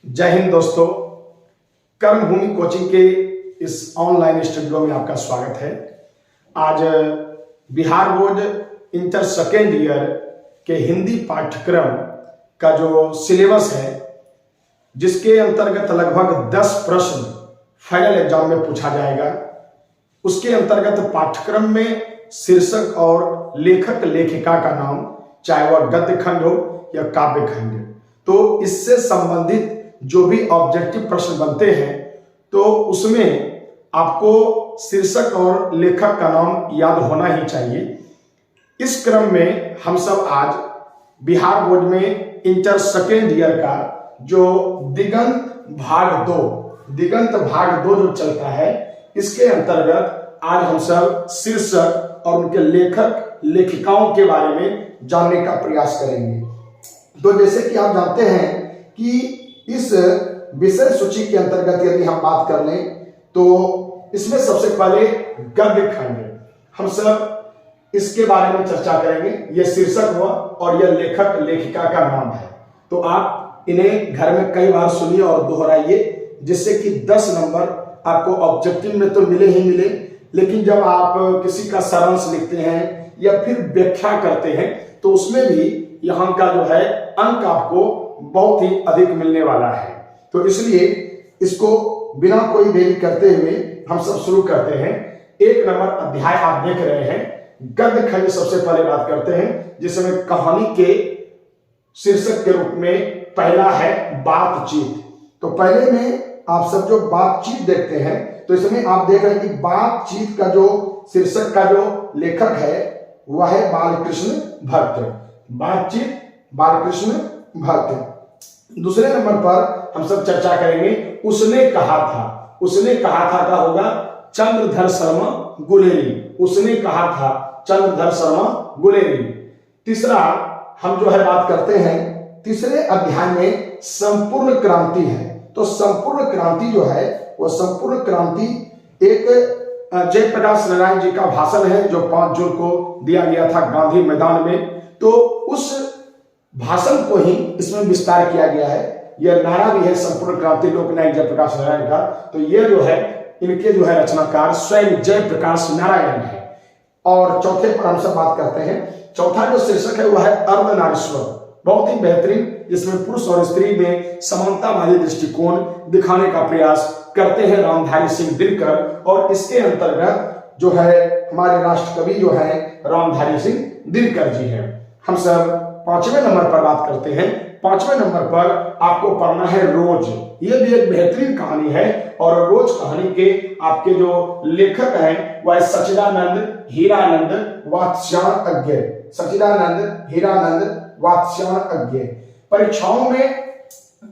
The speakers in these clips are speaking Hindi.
जय हिंद दोस्तों। कर्मभूमि कोचिंग के इस ऑनलाइन स्टूडियो में आपका स्वागत है। आज Bihar board inter second year के हिंदी पाठ्यक्रम का जो सिलेबस है, जिसके अंतर्गत लगभग 10 प्रश्न फाइनल एग्जाम में पूछा जाएगा, उसके अंतर्गत पाठ्यक्रम में शीर्षक और लेखक लेखिका का नाम, चाहे वह गद्य खंड हो या काव्य खंड, तो इससे संबंधित जो भी ऑब्जेक्टिव प्रश्न बनते हैं तो उसमें आपको शीर्षक और लेखक का नाम याद होना ही चाहिए। इस क्रम में हम सब आज बिहार बोर्ड में इंटर सेकेंड ईयर का जो दिगंत भाग 2 जो चलता है, इसके अंतर्गत आज हम सब शीर्षक और उनके लेखक लेखिकाओं के बारे में जानने का प्रयास करेंगे। तो जैसे कि आप जानते हैं कि इस विषय सूची के अंतर्गत यदि हम बात कर लें तो इसमें सबसे पहले गद्य खंड, हम सब इसके बारे में चर्चा करेंगे। यह शीर्षक हुआ और यह लेखक लेखिका का नाम है। तो आप इन्हें घर में कई बार सुनिए और दोहराइए, जिससे कि 10 नंबर आपको ऑब्जेक्टिव में तो मिले ही मिले, लेकिन जब आप किसी का सारांश लिखते हैं या फिर व्याख्या करते हैं तो उसमें भी यहाँ का जो है अंक आपको बहुत ही अधिक मिलने वाला है। तो इसलिए इसको बिना कोई देरी करते हुए हम सब शुरू करते हैं। 1 नंबर अध्याय आप देख रहे हैं, गद्य खंड सबसे पहले बात करते हैं, जिसमें कहानी के शीर्षक के रूप में पहला है बातचीत। तो पहले में आप सब जो बातचीत देखते हैं तो इसमें आप देख रहे हैं कि बातचीत का जो शीर्षक का जो लेखक है वह है बालकृष्ण भट्ट। बातचीत बालकृष्ण भट्ट। दूसरे नंबर पर हम सब चर्चा करेंगे उसने कहा था। उसने कहा था का होगा चंद्रधर शर्मा गुलेरी। उसने कहा था चंद्रधर शर्मा गुलेरी। तीसरा हम जो है बात करते हैं, तीसरे अध्याय में संपूर्ण क्रांति है। तो संपूर्ण क्रांति जो है वह संपूर्ण क्रांति एक जयप्रकाश नारायण जी का भाषण है जो 5 जून को दिया गया था गांधी मैदान में। तो उस भाषण को ही इसमें विस्तार किया गया है। यह नारा भी है संपूर्ण क्रांति लोकनायक जयप्रकाश नारायण का। तो यह जो है इनके जो है रचनाकार स्वयं जयप्रकाश नारायण है। और चौथे पर हम सब बात करते हैं। चौथा जो शीर्षक है वह है अर्धनारीश्वर। बहुत ही बेहतरीन, जिसमें पुरुष और स्त्री में समानतावादी दृष्टिकोण दिखाने का प्रयास करते हैं रामधारी सिंह दिनकर। और इसके अंतर्गत जो है हमारे राष्ट्र कवि जो है रामधारी सिंह दिनकर जी हैं। हम सब 5वें नंबर पर बात करते हैं। 5वें नंबर पर आपको पढ़ना है रोज। यह भी एक बेहतरीन कहानी है और रोज कहानी के आपके जो लेखक हैं वह सच्चिदानंद हीरानंद वात्स्यायन अज्ञे। सच्चिदानंद हीरानंद वात्स्यायन अज्ञे। परीक्षाओं में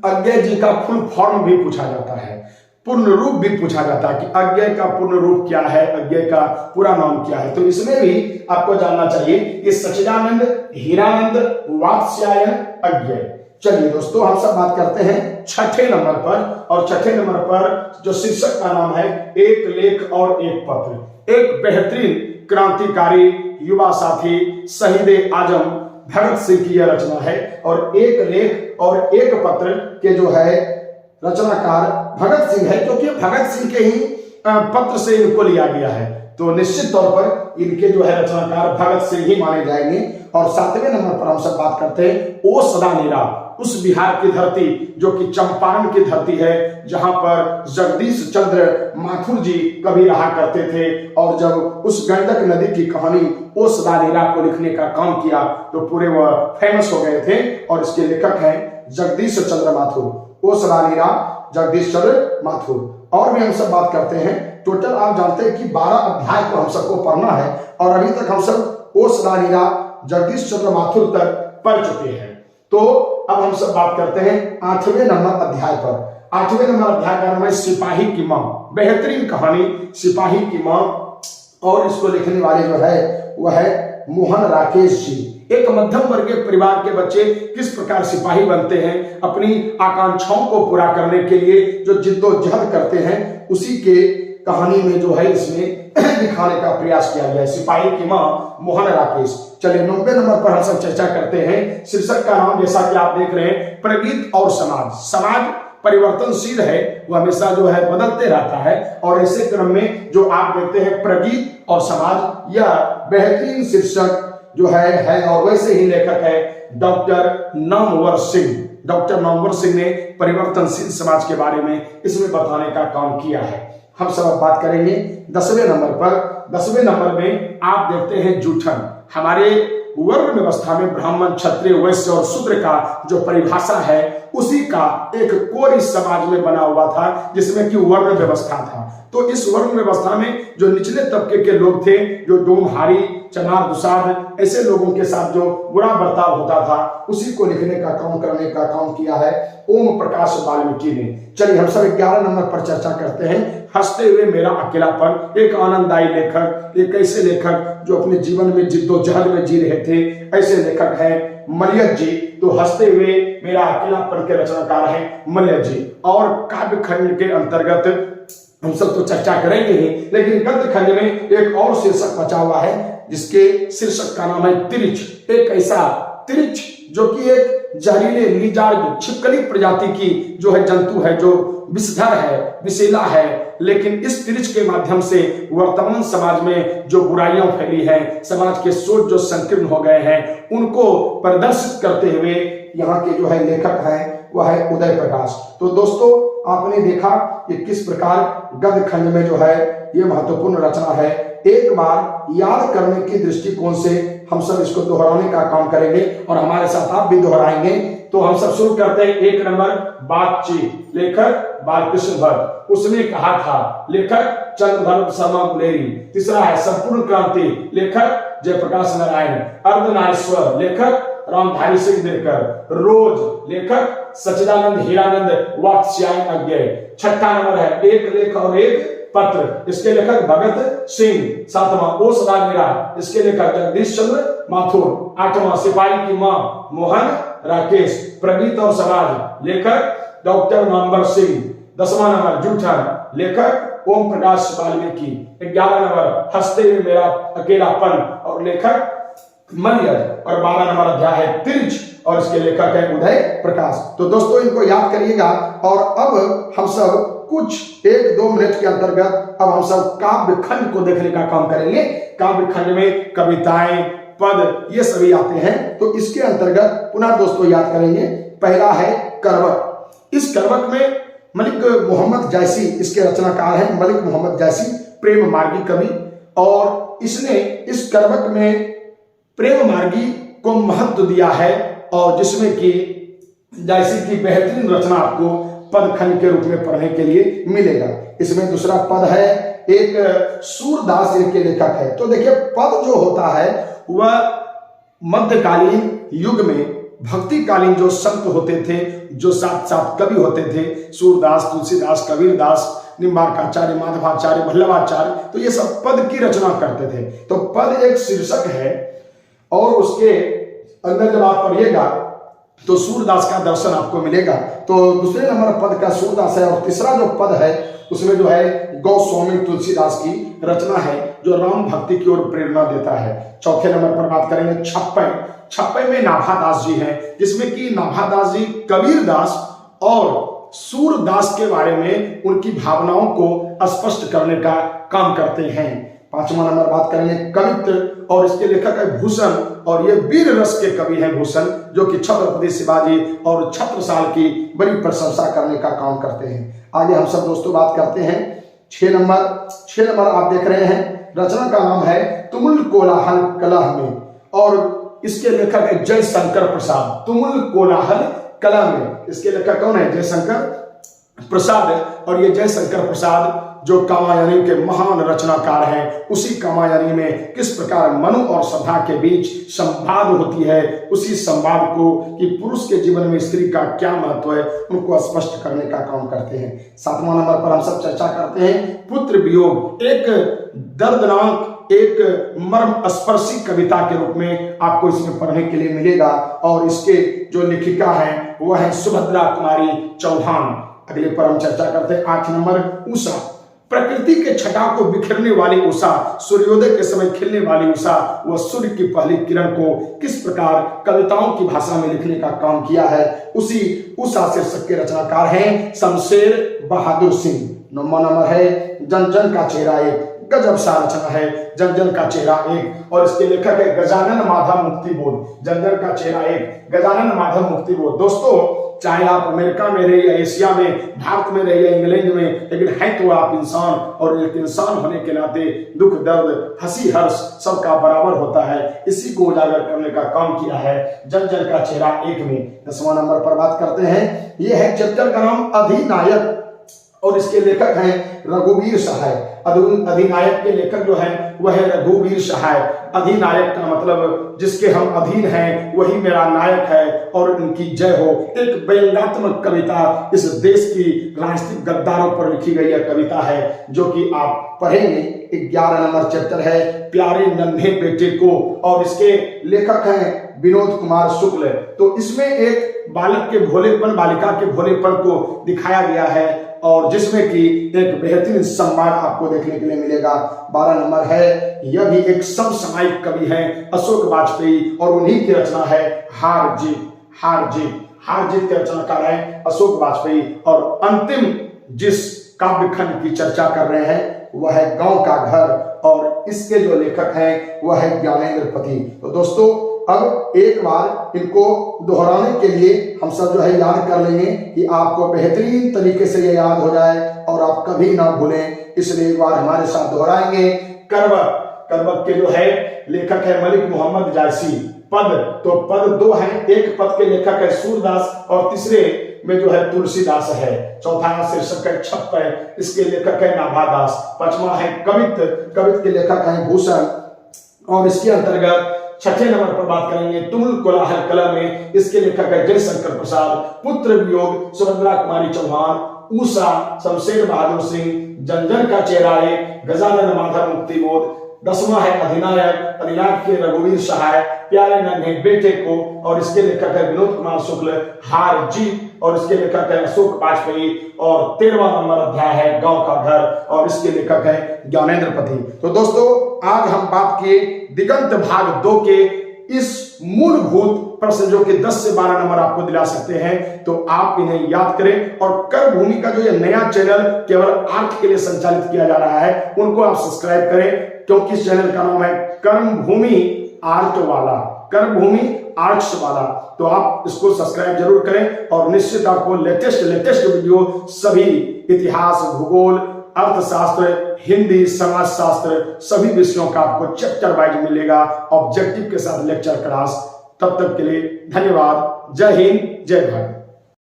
अज्ञे जी का फुल फॉर्म भी पूछा जाता है, पूर्ण रूप भी पूछा जाता है कि अज्ञे का पूर्ण रूप क्या है, अज्ञे का पूरा नाम क्या है। तो इसमें भी आपको जानना चाहिए कि सच्चिदानंद हीरानंद वात्स्यायन अज्ञे। चलिए दोस्तों, हम सब बात करते हैं 6ठे नंबर पर। और 6ठे नंबर पर जो शीर्षक का नाम है एक लेख और एक पत्र। एक बेहतरीन क्रांतिकारी युवा साथी शहीद आजम भगत सिंह की यह रचना है। और एक लेख और एक पत्र के जो है रचनाकार भगत सिंह है, क्योंकि भगत सिंह के ही पत्र से इनको लिया गया है। तो निश्चित तौर पर इनके जो है रचनाकार भगत सिंह ही माने जाएंगे। और 7वें नंबर पर हम सब बात करते हैं ओ सदा नीरा। उस बिहार की धरती जो कि चंपारण की धरती है, जहां पर जगदीश चंद्र माथुर जी कभी रहा करते थे। और जब उस गंडक नदी की कहानी ओ सदा नीरा को लिखने का काम किया तो पूरे वह फेमस हो गए थे। और इसके लेखक हैं जगदीश चंद्र माथुर। ओ सदा नीरा जगदीश चंद्र माथुर। और भी हम सब बात करते हैं। टोटल आप जानते हैं कि 12 अध्याय को हम सबको पढ़ना है और अभी तक हम सब ओ सदा नीरा जगदीश चंद्र माथुर तक पढ़ चुके हैं। तो अब हम सब बात करते हैं 8वें नंबर अध्याय पर। 8वें नंबर अध्याय का नाम है सिपाही की मां। बेहतरीन कहानी सिपाही की मां। और इसको लिखने वाले जो है वह है मोहन राकेश जी। एक मध्यम वर्गीय परिवार के बच्चे किस प्रकार सिपाही बनते हैं, अपनी आकांक्षाओं को पूरा करने के लिए जो जिद्दोजहद करते हैं, उसी के कहानी में जो है इसमें दिखाने का प्रयास किया गया है। सिपाही की मां मोहन राकेश। चलिए 90 नंबर पर हम सब चर्चा करते हैं। शीर्षक का नाम जैसा कि आप देख रहे हैं प्रगति और समाज। समाज परिवर्तनशील है, वह हमेशा जो है बदलते रहता है। और ऐसे क्रम में जो आप देखते हैं प्रगीत और समाज, यह बेहतरीन शीर्षक जो है और वैसे ही लेखक है डॉक्टर नामवर सिंह। डॉक्टर नामवर सिंह ने परिवर्तनशील समाज के बारे में इसमें बताने का काम किया है। हम सब अब बात करेंगे 10वें नंबर पर। 10वें नंबर में आप देखते हैं जूठन। हमारे वर्ण व्यवस्था में ब्राह्मण, क्षत्रिय, वैश्य और शूद्र का जो परिभाषा है उसी का एक कोर इस समाज में बना हुआ था, जिसमें कि वर्ण व्यवस्था था। तो इस वर्ण व्यवस्था में जो निचले तबके के लोग थे, जो डोमहारी, चमार, दुसाध, ऐसे लोगों के साथ जो बुरा बर्ताव होता था, उसी को लिखने का काम, करने का काम किया है ओम प्रकाश वाल्मीकि ने। चलिए हम सब 11 नंबर पर चर्चा करते हैं, हंसते हुए मेरा अकेलापन। एक आनंददायी लेखक, एक ऐसे लेखक जो अपने जीवन में जिद्दोजहद में जी रहे थे, ऐसे लेखक हैं मलयज जी। तो हंसते हुए मेरा अकेलापन के रचनाकार हैं मलयज जी। और काव्य खंड के अंतर्गत हम सब तो चर्चा करेंगे ही, लेकिन गद्य खंड में एक और शीर्षक बचा हुआ है, जिसके शीर्षक का नाम है तिरिच। एक ऐसा तिरिच जो कि एक जहरीले लिजार्ड छिपकली प्रजाति की जो है जंतु है, जो विषधर है, विषैला है, लेकिन इस तिरिच के माध्यम से वर्तमान समाज में जो बुराइयां फैली हैं, समाज के सोच जो संकीर्ण हो गए हैं, उनको प्रदर्शित करते हुए यहाँ के जो है लेखक हैं वह है उदय प्रकाश। तो दोस्तों आपने देखा कि किस प्रकार गद्य खंड में जो है ये महत्वपूर्ण रचना है। एक बार याद करने की दृष्टिकोण से हम सब इसको दोहराने का काम करेंगे और हमारे साथ आप भी दोहराएंगे। तो हम सब शुरू करते हैं 1 नंबर बातचीत। लेखक बालकृष्ण भट्ट, उसने कहा था। लेखक चंद्रधर शर्मा गुलेरी। तीसरा है संपूर्ण क्रांति। लेखक जयप्रकाश नारायण। अर्धनारीश्वर। लेखक रामधारी सिंह दिनकर। रोज। लेखक सच्चिदानंद हीरानंद वात्स्यायन अज्ञेय। छठा नंबर है एक लेख और एक पत्र। इसके लेखक भगत सिंह। 7वां ओ सदा मेरा। इसके लेखक जगदीश चंद्र माथुर। 8वां सिपाही की मां मोहन राकेश। प्रगीत और समाज। लेखक डॉक्टर नामवर सिंह। 10वां नंबर जूठन। लेखक ओम प्रकाश वाल्मीकि। 11 नंबर हंसते हुए मेरा अकेलापन और लेखक मलयज। और 12 नंबर अध्याय है तिरिच और इसके लेखक है उदय प्रकाश। तो दोस्तों इनको याद करिएगा। और अब हम सब कुछ 1-2 मिनट के अंतर्गत अब हम सब काव्य खंड को देखने का काम करेंगे। काव्य खंड में कविताएं, पद, ये सभी आते हैं। तो इसके अंतर्गत पुनः दोस्तों याद करेंगे। पहला है करवक। इस करवक में मलिक मोहम्मद जैसी इसके रचनाकार हैं। मलिक मोहम्मद जैसी प्रेम मार्गी कवि, और इसने इस करवक में प्रेम मार्गी को महत्व दिया है, और जिसमें कि जैसी की बेहतरीन रचना आपको पद खंड के रूप में पढ़ने के लिए मिलेगा। इसमें दूसरा पद है एक सूरदास इनके लेखक है। तो देखिए पद जो होता है वह मध्यकालीन युग में भक्तिकालीन जो संत होते थे, जो साथ साथ कवि होते थे, सूरदास, तुलसीदास, कबीरदास, निम्बार्काचार्य, माधवाचार्य, वल्लभाचार्य, तो ये सब पद की रचना करते थे। तो पद एक शीर्षक है और उसके अंदर जब आप पढ़िएगा तो सूरदास का दर्शन आपको मिलेगा। तो दूसरे नंबर पद का सूरदास है, और तीसरा जो पद है उसमें जो है गोस्वामी तुलसीदास की रचना है, जो राम भक्ति की ओर प्रेरणा देता है। चौथे नंबर पर बात करेंगे छप्पन। छप्पन में नाभादास जी हैं, जिसमें कि नाभादास जी कबीरदास और सूरदास के बारे में उनकी भावनाओं को स्पष्ट करने का काम करते हैं। 5वां नंबर बात करेंगे कवित्व, और इसके लेखक है भूषण, और ये वीर रस के कवि हैं भूषण, जो कि छत्रपति शिवाजी और छत्रसाल की बड़ी प्रशंसा करने का काम करते हैं। आगे हम सब दोस्तों बात करते हैं 6 नंबर आप देख रहे हैं, रचना का नाम है तुमुल कोलाहल कलह में, और इसके लेखक है जयशंकर प्रसाद। तुमुल कोलाहल कलह में इसके लेखक कौन है? जयशंकर प्रसाद। और ये जयशंकर प्रसाद जो कामायनी के महान रचनाकार हैं, उसी कामायनी में किस प्रकार मनु और श्रद्धा के बीच संवाद होती है, उसी संवाद को कि पुरुष के जीवन में स्त्री का क्या महत्व है, उनको स्पष्ट करने का काम करते हैं। 7वां नंबर पर हम सब चर्चा करते हैं पुत्र वियोग। एक दर्दनाक, एक मर्म स्पर्शी कविता के रूप में आपको इसमें पढ़ने के लिए मिलेगा, और इसके जो लेखिका हैं वह है सुभद्रा कुमारी चौहान। अगले पर हम चर्चा करते हैं 8 नंबर उषा। प्रकृति के छटा को बिखरने वाली उषा, सूर्योदय के समय खिलने वाली उषा, वह सूर्य की पहली किरण को किस प्रकार कविताओं की भाषा में लिखने का काम किया है, उसी उषा शीर्षक के रचनाकार हैं शमशेर बहादुर सिंह। नंबर है जन जन का चेहरा एक, गजब सा रचना है जन जन का चेहरा एक, और इसके लेखक है गजानन माधव मुक्तिबोध। जन जन का चेहरा एक, गजानन माधव मुक्तिबोध। दोस्तों, चाहे आप अमेरिका में रहिए या एशिया में, भारत में रहिए, इंग्लैंड में, लेकिन है तो आप इंसान, और एक इंसान होने के नाते दुख दर्द हंसी हर्ष सबका बराबर होता है। इसी को उजागर करने का काम किया है जन जन का चेहरा एक में। 10वां नंबर पर बात करते हैं। यह है चैप्टर का नाम अधिनायक, और इसके लेखक हैं रघुवीर सहाय। अधिनायक के लेखक जो हैं वह है रघुवीर सहाय। अधिनायक का मतलब जिसके हम अधीन हैं वही मेरा नायक है और उनकी जय हो। एक व्यंग्यात्मक कविता इस देश की राजनीतिक गद्दारों पर लिखी गई कविता है, जो कि आप पढ़ेंगे। 11 नंबर चैप्टर है प्यारे नन्हे बेटे को, और इसके लेखक हैं विनोद कुमार शुक्ल। तो इसमें एक बालक के भोलेपन, बालिका के भोलेपन को दिखाया गया है, और जिसमें कि एक बेहतरीन सम्मान आपको देखने के लिए मिलेगा। 12 नंबर है, यह भी एक समसामयिक कवि हैं अशोक वाजपेयी, और उन्हीं की रचना है हार जीत। हार जीत, हार जीत के रचनाकार हैं अशोक वाजपेयी। और अंतिम जिस काव्य खंड की चर्चा कर रहे हैं वह है गांव का घर, और इसके जो लेखक हैं वह है ज्ञानेंद्र पति। तो दोस्तों, अब एक बार इनको दोहराने के लिए हम सब जो है याद कर लेंगे कि आपको बेहतरीन तरीके से ये याद हो जाए और आप कभी ना भूलें, इसलिए एक बार हमारे साथ दोहराएंगे। करवक, करवक के जो है लेखक है मलिक मोहम्मद जायसी। पद, तो पद 2 हैं, एक पद के लेखक है सूरदास और तीसरे में जो है तुलसीदास है। चौथा शीर्षक है छप है, इसके लेखक है नाभादास। 5वां है कवित, कवित के लेखक है भूषण, और इसके अंतर्गत 6ठे नंबर पर बात करेंगे तुमुल कोलाहल कलम में, इसके लेखक है जयशंकर प्रसाद। पुत्र वियोग सुभद्रा कुमारी चौहान। उषा शमशेर बहादुर सिंह। जन जन का चेहरा एक, गजानन माधव मुक्तिबोध। 10वां है अधिनायक, अधिनायक के रघुवीर सहाय। प्यारे नन्हे बेटे को, और इसके लेखक है विनोद कुमार शुक्ल। हार जीत, और इसके लेखक है अशोक वाजपेयी। और 13वां नंबर अध्याय है गांव का घर, और इसके लेखक है ज्ञानेंद्र पति। तो दोस्तों, आज हम बात किए दिगंत भाग 2 के इस मूलभूत प्रश्न जो कि 10 से 12 नंबर आपको दिला सकते हैं, तो आप इन्हें याद करें। और कर्म भूमि का जो ये नया चैनल केवल आर्ट के लिए संचालित किया जा रहा है, उनको आप सब्सक्राइब करें, क्योंकि इस चैनल का नाम है कर्म भूमि आर्ट वाला, कर्म भूमि आर्ट्स वाला। तो आप इसको सब्सक्राइब जरूर करें, और निश्चित आपको लेटेस्ट वीडियो सभी इतिहास, भूगोल, अर्थशास्त्र, हिंदी, समाजशास्त्र सभी विषयों का आपको चैप्टर वाइज मिलेगा, ऑब्जेक्टिव के साथ लेक्चर क्लास। तब तक के लिए धन्यवाद। जय हिंद, जय भारत।